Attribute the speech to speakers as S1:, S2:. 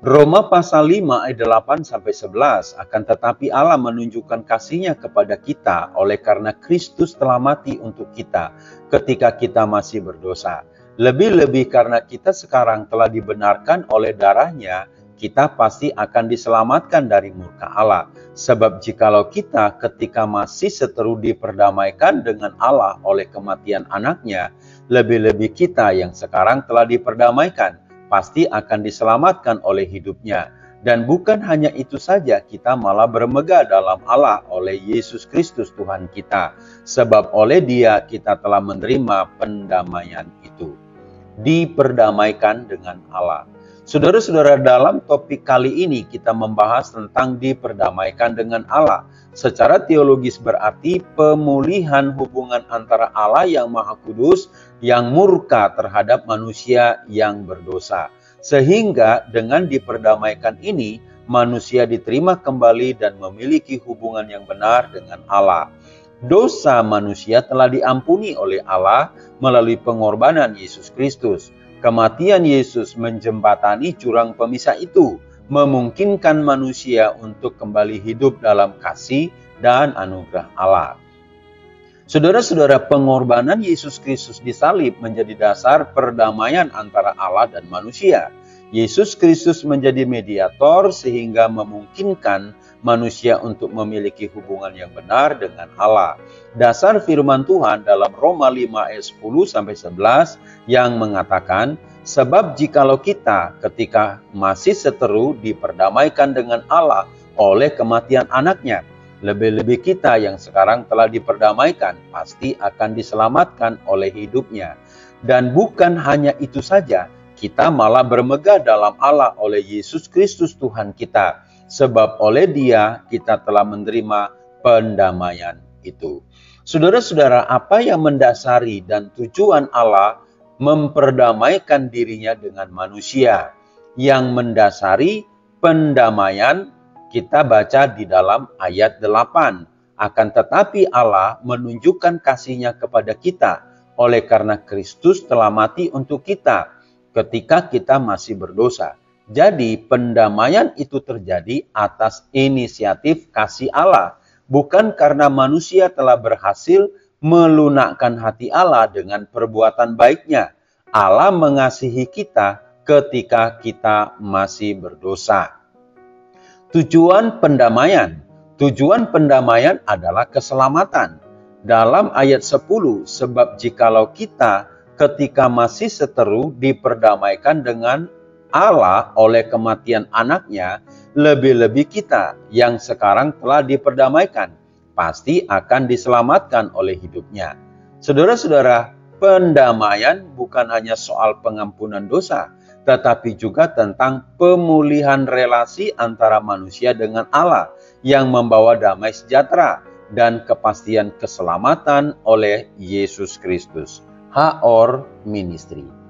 S1: Roma pasal 5 ayat 8-11, akan tetapi Allah menunjukkan kasih-Nya kepada kita oleh karena Kristus telah mati untuk kita ketika kita masih berdosa. Lebih-lebih karena kita sekarang telah dibenarkan oleh darah-Nya, kita pasti akan diselamatkan dari murka Allah. Sebab jikalau kita ketika masih seteru diperdamaikan dengan Allah oleh kematian anak-Nya, lebih-lebih kita yang sekarang telah diperdamaikan pasti akan diselamatkan oleh hidup-Nya. Dan bukan hanya itu saja, kita malah bermegah dalam Allah oleh Yesus Kristus Tuhan kita. Sebab oleh Dia kita telah menerima pendamaian itu. Diperdamaikan dengan Allah. Saudara-saudara, dalam topik kali ini kita membahas tentang diperdamaikan dengan Allah. Secara teologis berarti pemulihan hubungan antara Allah yang Maha Kudus yang murka terhadap manusia yang berdosa. Sehingga dengan diperdamaikan ini, manusia diterima kembali dan memiliki hubungan yang benar dengan Allah. Dosa manusia telah diampuni oleh Allah melalui pengorbanan Yesus Kristus. Kematian Yesus menjembatani jurang pemisah itu, memungkinkan manusia untuk kembali hidup dalam kasih dan anugerah Allah. Saudara-saudara, pengorbanan Yesus Kristus di salib menjadi dasar perdamaian antara Allah dan manusia. Yesus Kristus menjadi mediator sehingga memungkinkan manusia untuk memiliki hubungan yang benar dengan Allah. Dasar firman Tuhan dalam Roma 5 ayat 10-11 yang mengatakan, sebab jikalau kita ketika masih seteru diperdamaikan dengan Allah oleh kematian anak-Nya, lebih-lebih kita yang sekarang telah diperdamaikan pasti akan diselamatkan oleh hidup-Nya. Dan bukan hanya itu saja, kita malah bermegah dalam Allah oleh Yesus Kristus Tuhan kita. Sebab oleh Dia kita telah menerima pendamaian itu. Saudara-saudara, apa yang mendasari dan tujuan Allah memperdamaikan dirinya dengan manusia? Yang mendasari pendamaian kita baca di dalam ayat 8. Akan tetapi Allah menunjukkan kasih-Nya kepada kita oleh karena Kristus telah mati untuk kita ketika kita masih berdosa. Jadi pendamaian itu terjadi atas inisiatif kasih Allah, bukan karena manusia telah berhasil melunakkan hati Allah dengan perbuatan baiknya. Allah mengasihi kita ketika kita masih berdosa. Tujuan pendamaian adalah keselamatan. Dalam ayat 10, sebab jikalau kita ketika masih seteru diperdamaikan dengan Allah oleh kematian anak-Nya, lebih-lebih kita yang sekarang telah diperdamaikan pasti akan diselamatkan oleh hidup-Nya. Saudara-saudara, pendamaian bukan hanya soal pengampunan dosa, tetapi juga tentang pemulihan relasi antara manusia dengan Allah yang membawa damai sejahtera dan kepastian keselamatan oleh Yesus Kristus. HOR Ministry.